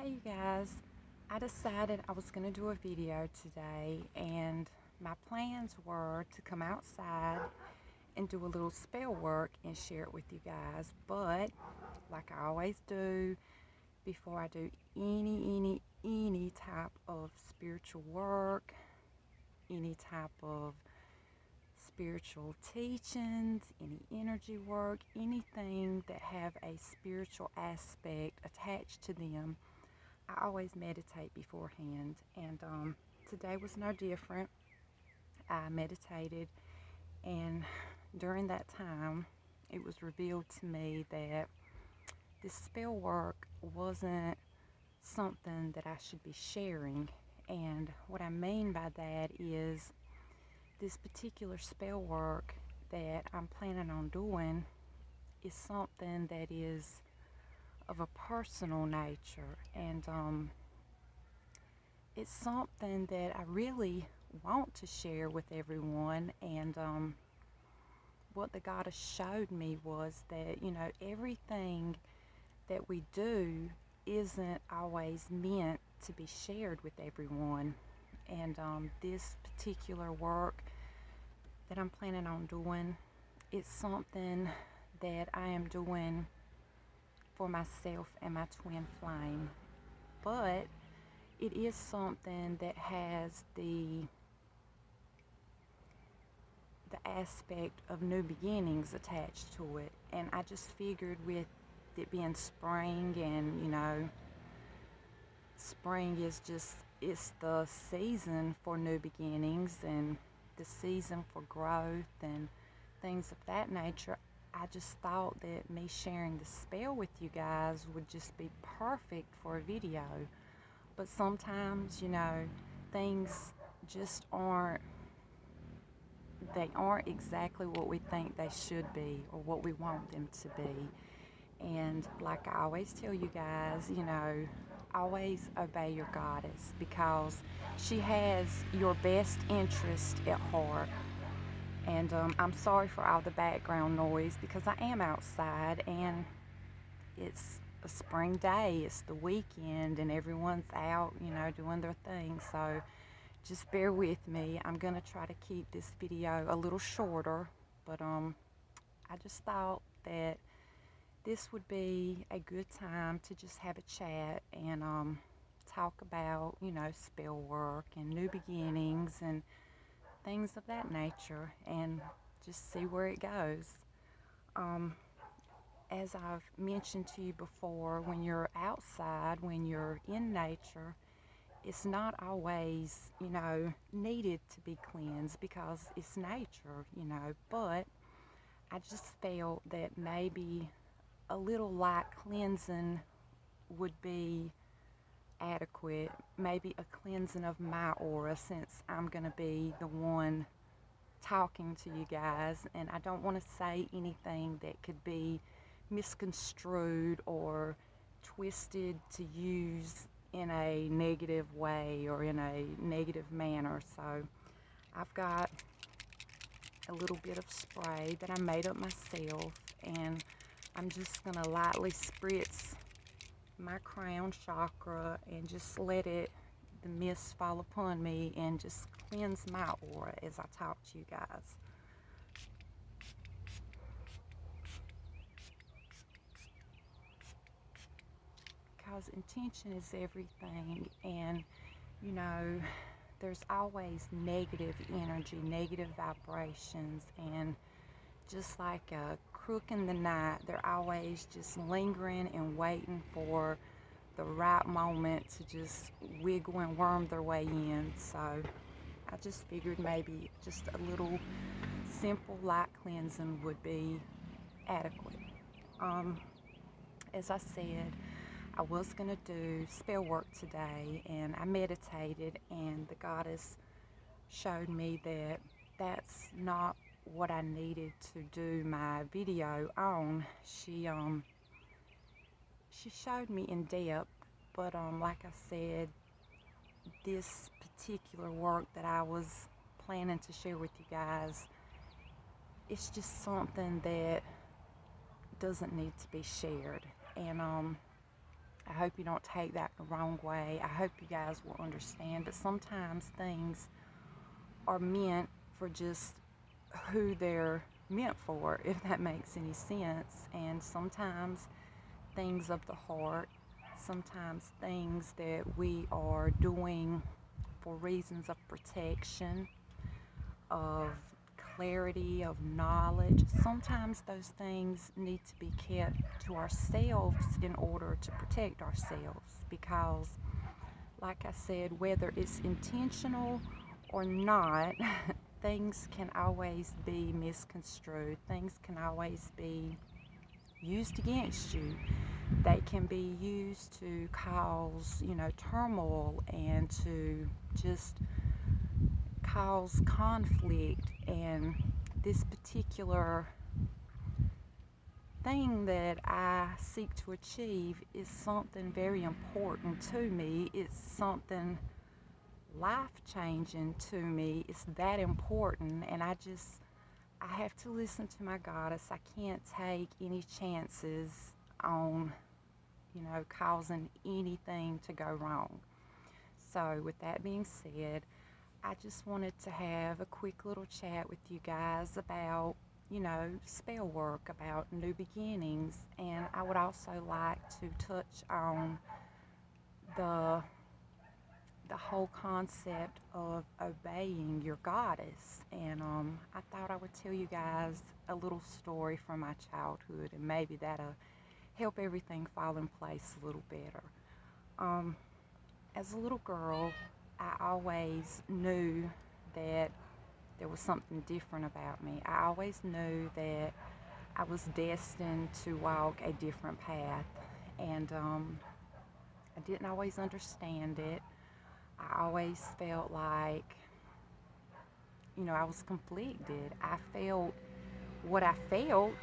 Hey you guys, I decided I was going to do a video today, and my plans were to come outside and do a little spell work and share it with you guys. But like I always do, before I do any type of spiritual work, any type of spiritual teachings, any energy work, anything that have a spiritual aspect attached to them, I always meditate beforehand, and today was no different. I meditated, and during that time, it was revealed to me that this spell work wasn't something that I should be sharing. And what I mean by that is this particular spell work that I'm planning on doing is something that is of a personal nature, and it's something that I really want to share with everyone. And what the goddess showed me was that, everything that we do isn't always meant to be shared with everyone. And this particular work that I'm planning on doing, it's something that I am doing for myself and my twin flame. But it is something that has the aspect of new beginnings attached to it. And I just figured, with it being spring, and spring is just, it's the season for new beginnings and the season for growth and things of that nature. I just thought that me sharing the spell with you guys would just be perfect for a video. But sometimes, things just aren't, they aren't exactly what we think they should be or what we want them to be. And like I always tell you guys, always obey your goddess, because she has your best interest at heart. And I'm sorry for all the background noise, because I am outside and it's a spring day, it's the weekend, and everyone's out, doing their thing. So just bear with me. I'm gonna try to keep this video a little shorter, but I just thought that this would be a good time to just have a chat and talk about, spell work and new beginnings and things of that nature, and just see where it goes. Um, as I've mentioned to you before, when you're outside, when you're in nature, it's not always, needed to be cleansed, because it's nature, but I just felt that maybe a little light cleansing would be adequate. Maybe a cleansing of my aura, since I'm going to be the one talking to you guys, and I don't want to say anything that could be misconstrued or twisted to use in a negative way or in a negative manner. So I've got a little bit of spray that I made up myself, and I'm just going to lightly spritz my crown chakra and just let the mist fall upon me and just cleanse my aura as I talk to you guys. Because intention is everything, and there's always negative energy, negative vibrations, and just like a crook in the night, they're always just lingering and waiting for the right moment to just wiggle and worm their way in. So I just figured maybe just a little simple light cleansing would be adequate. As I said, I was going to do spell work today, and I meditated, and the goddess showed me that that's not what I needed to do my video on. She showed me in depth, but like I said, this particular work that I was planning to share with you guys, it's just something that doesn't need to be shared. And I hope you don't take that the wrong way. I hope you guys will understand. But sometimes things are meant for just who they're meant for, if that makes any sense. And sometimes things of the heart, sometimes things that we are doing for reasons of protection, of clarity, of knowledge, sometimes those things need to be kept to ourselves in order to protect ourselves. Because, like I said, whether it's intentional or not, things can always be misconstrued. Things can always be used against you. They can be used to cause, turmoil and to just cause conflict. And this particular thing that I seek to achieve is something very important to me. It's something life changing to me. It's that important, and I have to listen to my goddess. I can't take any chances on, causing anything to go wrong. So, with that being said, I just wanted to have a quick little chat with you guys about, spell work, about new beginnings, and I would also like to touch on the the whole concept of obeying your goddess. And I thought I would tell you guys a little story from my childhood, and maybe that'll help everything fall in place a little better. Um, as a little girl, I always knew that there was something different about me. I always knew that I was destined to walk a different path, and I didn't always understand it. I always felt like, I was conflicted. I felt what I felt,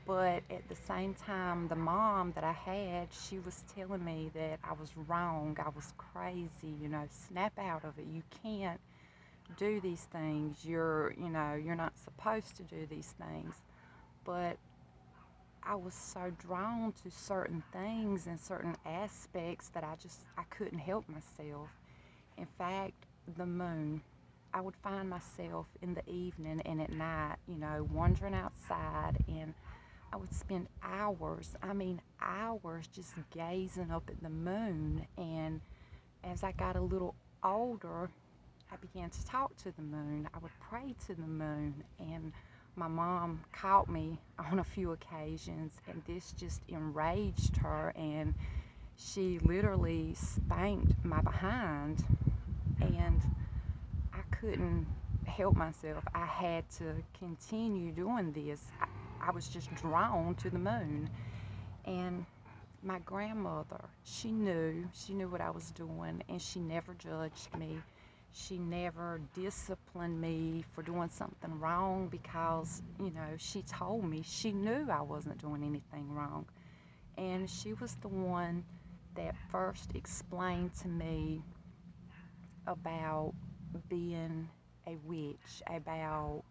but at the same time, the mom that I had, she was telling me that I was wrong, I was crazy, snap out of it. You can't do these things. You're not supposed to do these things. But I was so drawn to certain things and certain aspects that I couldn't help myself. In fact, the moon, I would find myself in the evening and at night, wandering outside, and I would spend hours, I mean hours, just gazing up at the moon. And as I got a little older, I began to talk to the moon. I would pray to the moon, and my mom caught me on a few occasions, and this just enraged her, and she literally spanked my behind, and I couldn't help myself. I had to continue doing this. I was just drawn to the moon. And my grandmother, she knew what I was doing, and she never judged me. She never disciplined me for doing something wrong because, she told me she knew I wasn't doing anything wrong. And she was the one that first explained to me about being a witch, about,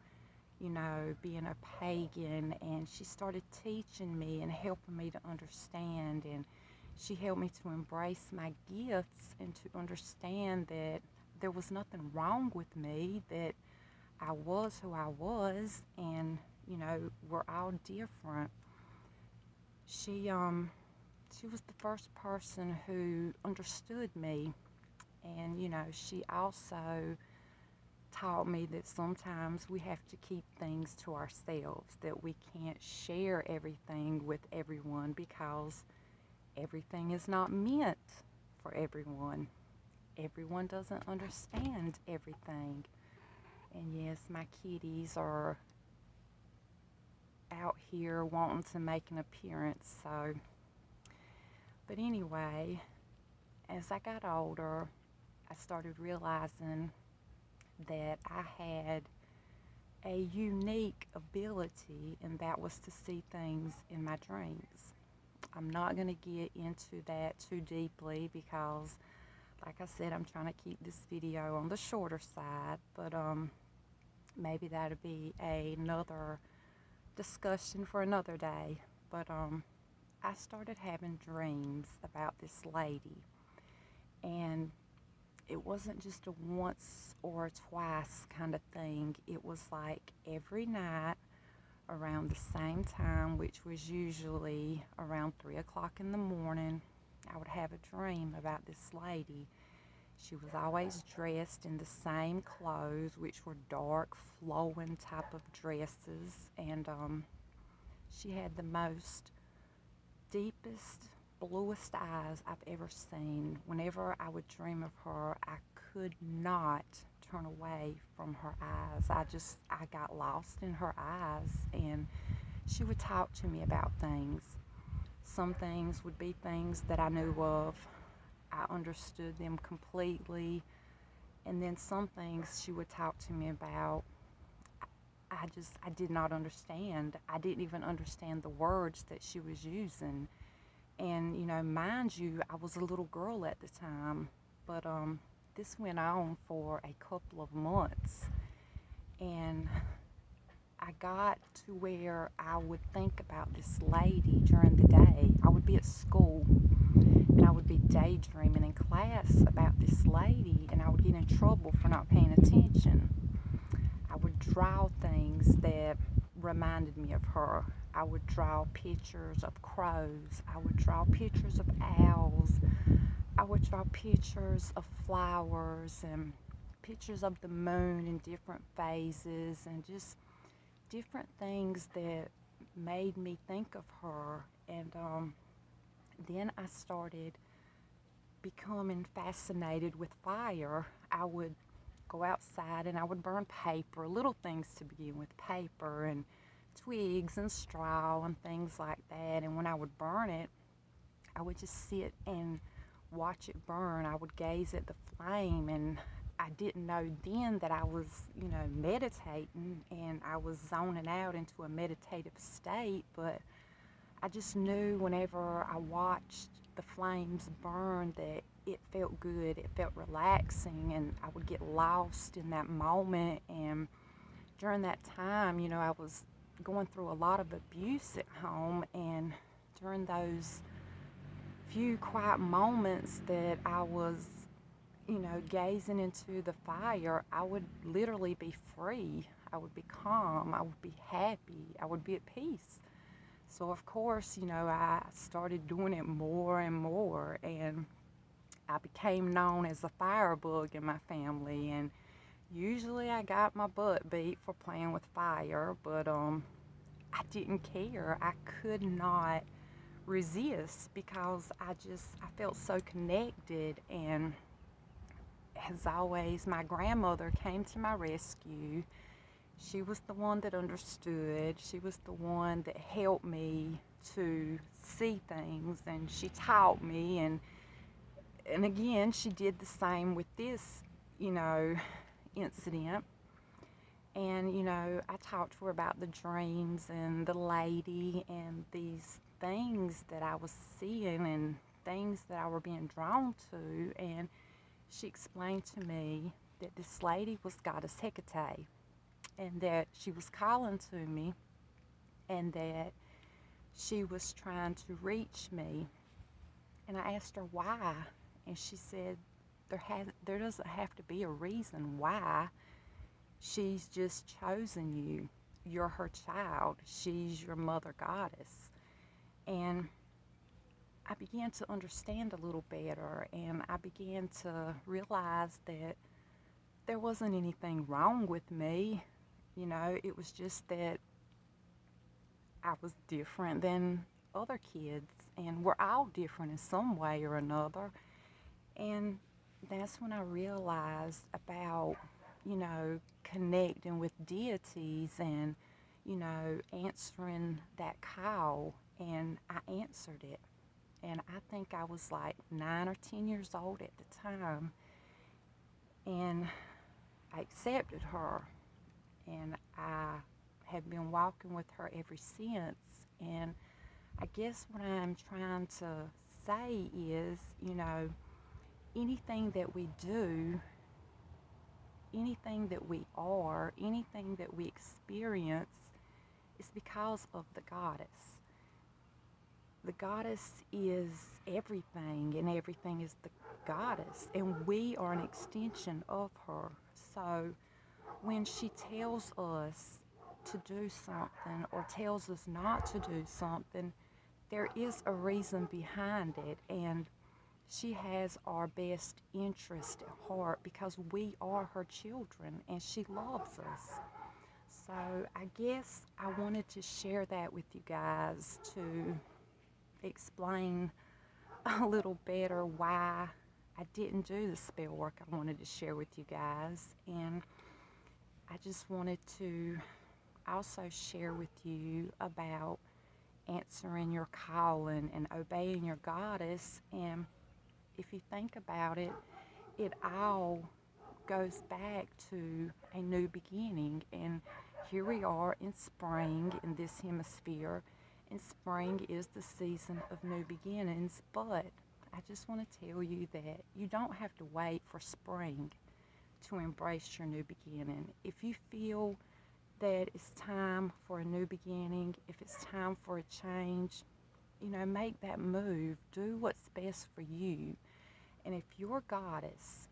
being a pagan. And she started teaching me and helping me to understand. And she helped me to embrace my gifts and to understand that there was nothing wrong with me, that I was who I was, and, we're all different. She was the first person who understood me. And, she also taught me that sometimes we have to keep things to ourselves, that we can't share everything with everyone because everything is not meant for everyone. Everyone doesn't understand everything. And yes, my kitties are out here wanting to make an appearance. But anyway, as I got older, I started realizing that I had a unique ability, and that was to see things in my dreams. I'm not going to get into that too deeply because, like I said, I'm trying to keep this video on the shorter side, but maybe that'll be another discussion for another day. But I started having dreams about this lady, and it wasn't just a once or a twice kind of thing. It was like every night around the same time, which was usually around 3 o'clock in the morning. I would have a dream about this lady. She was always dressed in the same clothes, which were dark, flowing type of dresses, and she had the most deepest, bluest eyes I've ever seen. Whenever I would dream of her, I could not turn away from her eyes. I got lost in her eyes, and she would talk to me about things. Some things would be things that I knew of. I understood them completely. And then some things she would talk to me about, I did not understand. I didn't even understand the words that she was using. And, mind you, I was a little girl at the time, but this went on for a couple of months. And I got to where I would think about this lady during the day. I would be at school and I would be daydreaming in class about this lady, and I would get in trouble for not paying attention. I would draw things that reminded me of her. I would draw pictures of crows. I would draw pictures of owls. I would draw pictures of flowers and pictures of the moon in different phases, and just different things that made me think of her. And then I started becoming fascinated with fire. I would go outside and I would burn paper, little things to begin with, paper and twigs and straw and things like that. And when I would burn it, I would just sit and watch it burn. I would gaze at the flame, and I didn't know then that I was, meditating, and I was zoning out into a meditative state, but I just knew whenever I watched the flames burn that it felt good, it felt relaxing, and I would get lost in that moment. And during that time, I was going through a lot of abuse at home, and during those few quiet moments that I was, gazing into the fire, I would literally be free. I would be calm. I would be happy. I would be at peace. So, of course, I started doing it more and more, and I became known as a firebug in my family. And usually I got my butt beat for playing with fire, but I didn't care. I could not resist because I felt so connected. And as always, my grandmother came to my rescue. She was the one that understood. She was the one that helped me to see things, and she taught me. And again, she did the same with this, incident. And I talked to her about the dreams and the lady and these things that I was seeing and things that I were being drawn to. And she explained to me that this lady was goddess Hecate, and that she was calling to me, and that she was trying to reach me. And I asked her why, and she said there doesn't have to be a reason why. She's just chosen you. You're her child. She's your mother goddess. And I began to understand a little better, and I began to realize that there wasn't anything wrong with me. It was just that I was different than other kids, and we're all different in some way or another. And that's when I realized about, connecting with deities and, answering that call. And I answered it. And I think I was like 9 or 10 years old at the time. And I accepted her. And I have been walking with her ever since. And I guess what I'm trying to say is, anything that we do, anything that we are, anything that we experience is because of the goddess. the goddess is everything, and everything is the goddess, and we are an extension of her. So when she tells us to do something or tells us not to do something, there is a reason behind it, and she has our best interest at heart because we are her children and she loves us. So I guess I wanted to share that with you guys to explain a little better why I didn't do the spell work I wanted to share with you guys. And I just wanted to also share with you about answering your calling and obeying your goddess. And if you think about it, it all goes back to a new beginning. And here we are in spring in this hemisphere, and spring is the season of new beginnings. But I just want to tell you that you don't have to wait for spring to embrace your new beginning. If you feel that it's time for a new beginning, if it's time for a change, make that move. Do what's best for you. And if your goddess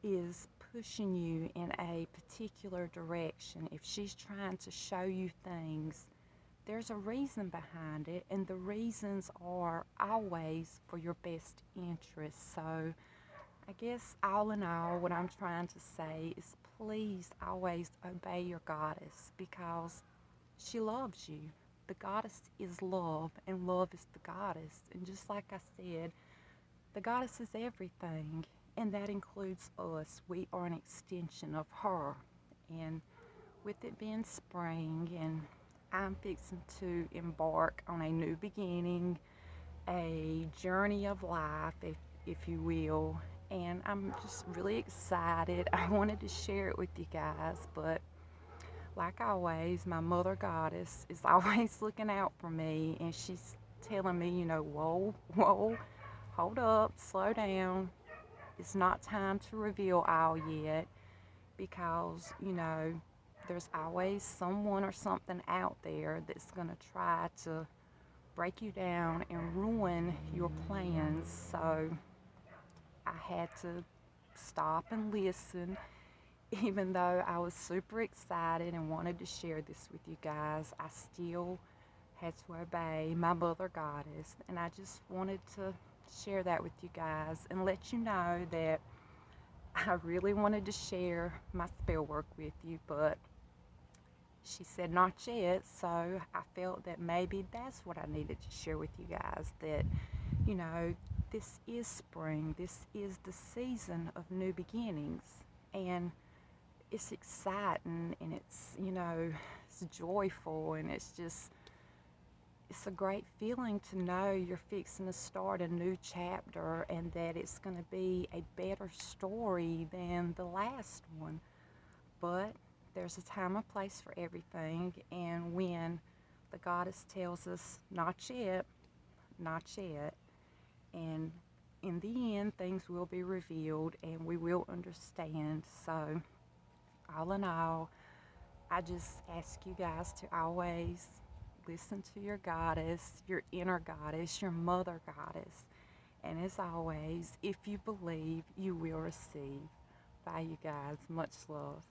is pushing you in a particular direction, if she's trying to show you things, there's a reason behind it, and the reasons are always for your best interest. So I guess all in all, what I'm trying to say is please always obey your goddess because she loves you. The goddess is love, and love is the goddess. And just like I said, the goddess is everything, and that includes us. We are an extension of her. And with it being spring, and I'm fixing to embark on a new beginning, a journey of life, if you will. And I'm just really excited. I wanted to share it with you guys, but like always, my mother goddess is always looking out for me, and she's telling me, whoa, whoa, hold up, slow down. It's not time to reveal all yet because, there's always someone or something out there that's going to try to break you down and ruin your plans. So I had to stop and listen, even though I was super excited and wanted to share this with you guys. I still had to obey my mother goddess, and I just wanted to share that with you guys and let you know that I really wanted to share my spell work with you, but she said not yet. So I felt that maybe that's what I needed to share with you guys, that this is spring, this is the season of new beginnings, and it's exciting, and it's joyful, and it's a great feeling to know you're fixing to start a new chapter and that it's going to be a better story than the last one. But there's a time and place for everything, and when the goddess tells us not yet, not yet, and in the end things will be revealed and we will understand. So all in all, I just ask you guys to always listen to your goddess, your inner goddess, your mother goddess. And as always, if you believe, you will receive. Bye, you guys. Much love.